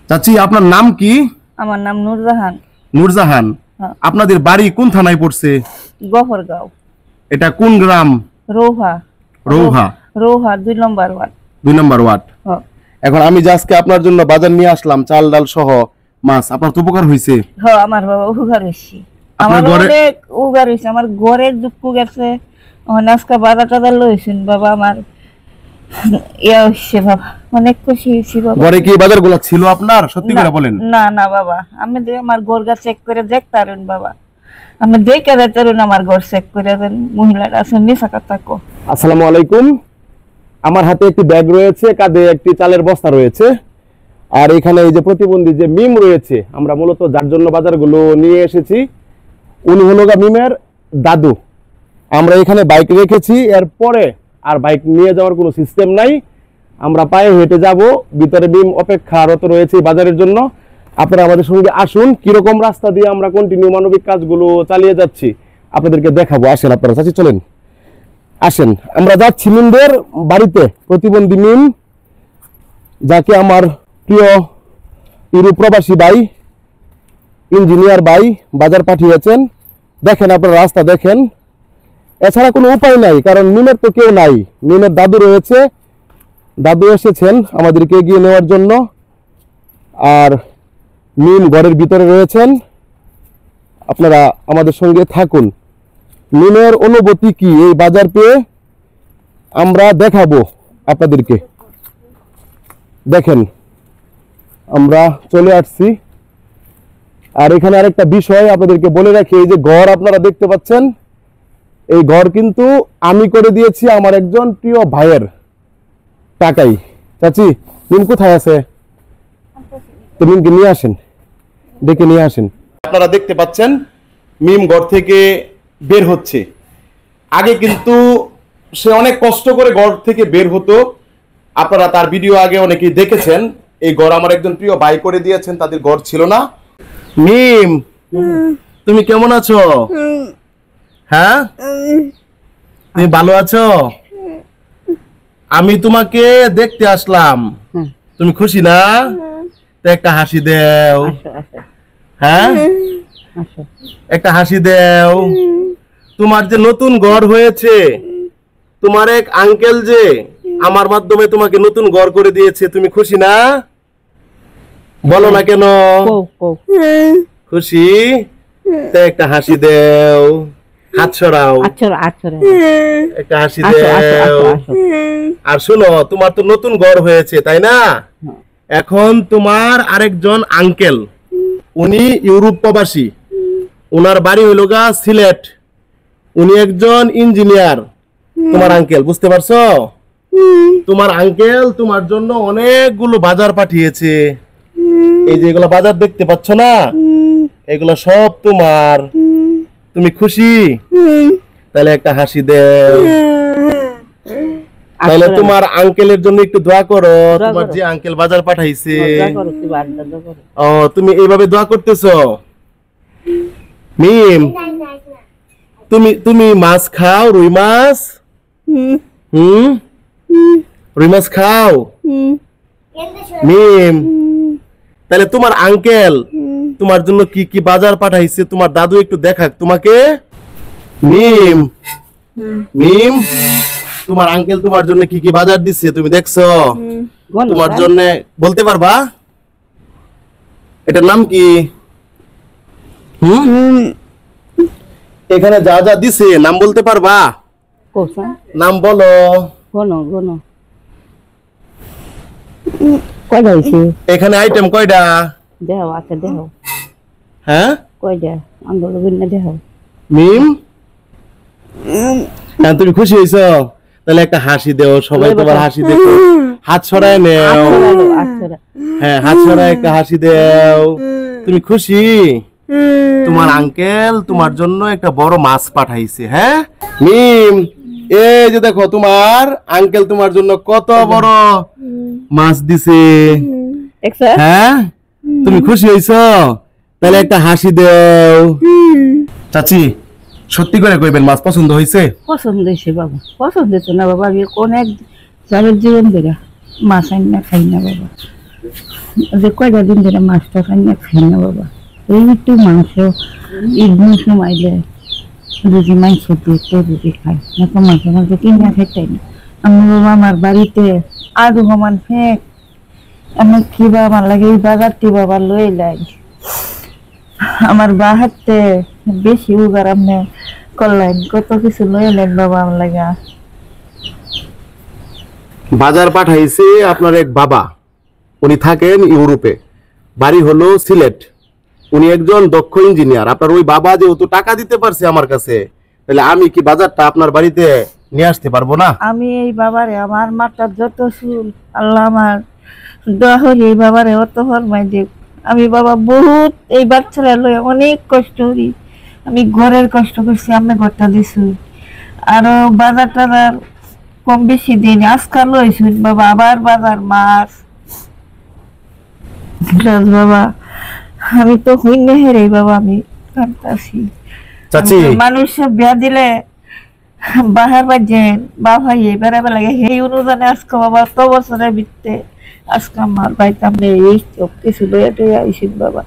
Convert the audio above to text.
চাচি আপনার নাম কি? আমার নাম নূরজাহান। নূরজাহান। আপনাদের বাড়ি কোন থানায় পড়ছে? গফরগাঁও। এটা কোন গ্রাম? রৌহা। রৌহা। রৌহা 2 নম্বর ওয়ার্ড। 2 নম্বর ওয়ার্ড। এখন আমি যে আজকে আপনার জন্য বাজার নিয়ে আসলাম, চাল ডাল সহ মাছ, আপনার তো উপকার হয়েছে? হ্যাঁ, আমার বাবা উপকার হয়েছে। আমার অনেক উপকার হয়েছে। আমার ঘরের দুঃখ গেছে। আজকে বাজার টাজার লইছেন বাবা, আমার ইয়া হচ্ছে বাবা, অনেক খুশি হয়েছি বাবা। ঘরে কি বাজারগুলো ছিল আপনার? সত্যি করে বলেন। না না বাবা, আমি আমার ঘরটা চেক করে দেখতারেন বাবা, আমি দেখে দেখতারেন আমার ঘর চেক করে দেন। মহিলাটা আছে নিশা কথা কো। আসসালামু আলাইকুম। আমার হাতে একটি ব্যাগ রয়েছে, কাঁধে একটি চালের বস্তা রয়েছে, আর এখানে এই যে প্রতিবন্ধী যে মিম রয়েছে, আমরা মূলত যার জন্য বাজারগুলো নিয়ে এসেছি উনি হলো মিমের দাদু। আমরা এখানে বাইক রেখেছি, এরপরে আর বাইক নিয়ে যাওয়ার কোনো সিস্টেম নাই, আমরা পায়ে হেঁটে যাব। ভিতরে মিম অপেক্ষারত রয়েছে বাজারের জন্য। আপনারা আমাদের সঙ্গে আসুন, কিরকম রাস্তা দিয়ে আমরা কন্টিনিউ মানবিক কাজগুলো চালিয়ে যাচ্ছি আপনাদেরকে দেখাবো। আসেন আপনারা, চাচি চলেন, আসেন। আমরা যাচ্ছি মিমদের বাড়িতে। প্রতিবন্ধী মিম, যাকে আমার প্রিয় ইউরোপ প্রবাসী ভাই, ইঞ্জিনিয়ার ভাই বাজার পাঠিয়েছেন। দেখেন আপনারা, রাস্তা দেখেন। এছাড়া কোনো উপায় নাই, কারণ মিমের তো কেউ নাই। মিমের দাদু রয়েছে, দাদু এসেছেন আমাদেরকে এগিয়ে নেওয়ার জন্য, আর মিম ঘরের ভিতরে রয়েছেন। আপনারা আমাদের সঙ্গে থাকুন। মিমের অনুভূতি কি এই বাজার পেয়ে আমরা দেখাবো আপনাদেরকে। দেখেন, আমরা চলে আসছি। আর এখানে আরেকটা বিষয় আপনাদেরকে বলে রাখি, এই যে ঘর আপনারা দেখতে পাচ্ছেন, এই ঘর কিন্তু আমি করে দিয়েছি আমার একজন প্রিয় ভাইয়ের টাকাই। চাচি, মিম কোথায় আছে? তো মিমকে নিয়ে আসেন, ডেকে নিয়ে আসেন। আপনারা দেখতে পাচ্ছেন মিম ঘর থেকে বের হচ্ছে। আগে কিন্তু সে অনেক কষ্ট করে ঘর থেকে বের হতো, আপনারা তার ভিডিও আগে অনেকেই দেখেছেন। এই ঘর আমার একজন প্রিয় ভাই করে দিয়েছেন, তাদের ঘর ছিল না। মিম, তুমি কেমন আছো? হ্যাঁ, তুমি ভালো আছো? আমি তোমাকে দেখতে আসলাম, তুমি খুশি না? তো একটা হাসি দেও। হ্যাঁ, একটা হাসি দেও। তোমার যে নতুন ঘর হয়েছে, তোমার এক আঙ্কেল যে আমার মাধ্যমে তোমাকে নতুন ঘর করে দিয়েছে, তুমি খুশি না? বলো না কেন? খুশি? তো একটা হাসি দেও, হাত সরাও, একটা হাসি দেও। আর শোনো, তোমার তো নতুন ঘর হয়েছে, তাই না? এখন তোমার আরেকজন আঙ্কেল, উনি ইউরোপ প্রবাসী, ওনার বাড়ি হইল গা সিলেট, উনি একজন ইঞ্জিনিয়ার। তোমার আঙ্কেল, বুঝতে পারছো? তোমার আঙ্কেল তোমার জন্য অনেকগুলো বাজার পাঠিয়েছে। এই যে এগুলো বাজার দেখতে পাচ্ছ না, এগুলো সব তোমার। তুমি খুশি? তাহলে একটা হাসি দেও। তাহলে তোমার আঙ্কেলের জন্য একটু দোয়া করো, তোমার যে আঙ্কেল বাজার পাঠাইছে। ও, তুমি এইভাবে দোয়া করতেছো? মিম, তুমি মাছ খাও? রুই মাছ? রুই মাছ খাও? মিম, তাহলে তোমার আঙ্কেল তোমার জন্য কি কি বাজার পাঠাইছে তোমার দাদু একটু দেখাক তোমাকে। মিম, মিম, তোমার আঙ্কেল তোমার জন্য কি কি বাজার দিচ্ছে তুমি দেখছো? তোমার জন্য বলতে পারবা? এটার নাম কি? এখানে যা যা দিছে নাম বলতে পারবা? নাম বলো। এখানে আইটেম কয়টা? হ্যাঁ, মিম, তুমি খুশি হয়েছো? তাহলে একটা হাসি দেও, সবাই তোমার হাসি দেখো। হাত সরায় নেও। হ্যাঁ, হাত সরায় একটা হাসি দেও। তুমি খুশি? তোমার আঙ্কেল তোমার জন্য একটা বড় মাছ পাঠাইছে। হ্যাঁ মিম, এই যে দেখো তোমার আঙ্কেল তোমার জন্য কত বড় মাছ দিছে। হ্যাঁ, তুমি খুশি হয়েছো? তাহলে একটা হাসি দেও। চাচি, সত্যি করে কইবেন, মাছ পছন্দ হয়েছে? পছন্দ হয়েছে বাবা। পছন্দ হয়েছে না বাবা, আমি অনেক জীবন ধরে মাছ আইন না খাই না বাবা। যে কয়টা দিন ধরে মাছটা খাই না বাবা, এই একটু মাংস ঈদ মৌসুম আইলে যদি মাংস দিয়ে তো যদি খাই না তো মাঝে মাঝে কিনে খেতাই না। আমি বাবা আমার বাড়িতে আলু সমান ফেক, আমি কি বা আমার লাগে এই বাজারটি বাবা লই লাই আমার বা হাতে বেশি উগার আপনি করলেন, কত কিছু লই এলেন বাবা আমার লাগা। বাজার পাঠাইছে আপনার এক বাবা, উনি থাকেন ইউরোপে, বাড়ি হলো সিলেট। উনি একজন দক্ষ ইঞ্জিনিয়ার। আপনার ওই বাবা যেহেতু টাকা দিতে পারছে আমার কাছে, তাহলে আমি কি বাজারটা আপনার বাড়িতে নিয়ে আসতে পারবো না? আমি এই বাবারে আমার মাথার যত চুল আল্লাহ আমার দোয়া করি এই বাবারে অত ফরমাই দেব। আমি বাবা বহুত এই বাচ্চারা লই অনেক কষ্ট করি, আমি ঘরের কষ্ট করছি, আমি ঘরটা দিছি আরো বাজার টাজার কম বেশি দিন আজকাল লইছুন বাবা, আবার বাজার মাছ বাবা। আমি তো হই না হেরে বাবা, আমি কাঁদতাছি। চাচি, মানুষ বিয়া দিলে বাহার বাজেন বা ভাই বেড়াবে লাগে, সেই অনুদানে আজকে বাবা তো বছরের ভিত্তে আজকে আমার বাড়িতে আপনি এই সব কিছু লইয়া টইয়া আইসিন বাবা।